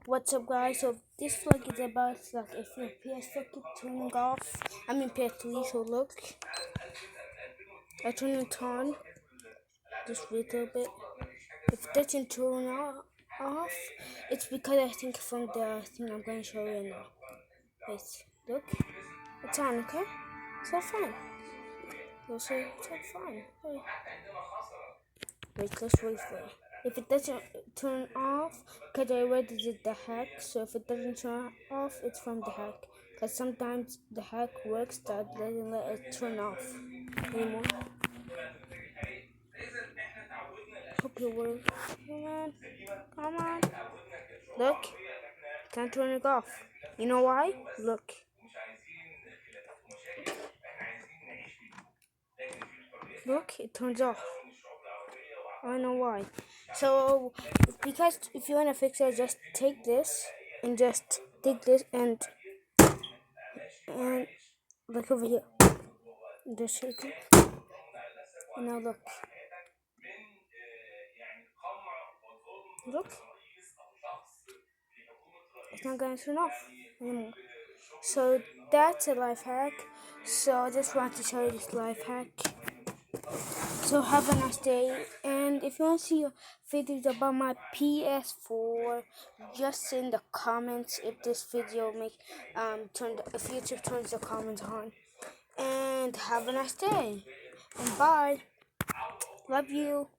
What's up, guys? So this vlog is about like if your PS4 keeps turning off. I mean PS3. So look, I turn it on. Just wait a bit. If it doesn't turn off, it's because I think from the thing I'm going to show you now. Wait, look, it's on. Okay, so fine. You'll say it's fine. Hey. Wait, let's wait for it. If it doesn't turn off, because I already did the hack, so if it doesn't turn off, it's from the hack. Because sometimes the hack works that doesn't let it turn off anymore. Hope it works. Come on. Look, can't turn it off. You know why? Look. Look, it turns off. I know why. So, because if you want to fix it, just take this and look over here. Just shake it. And now look. Look. It's not going to turn off anymore. So that's a life hack. So I just want to show you this life hack. So have a nice day, and if you want to see videos about my PS4, just in the comments if this video if YouTube turns the comments on. And have a nice day, and bye. Love you.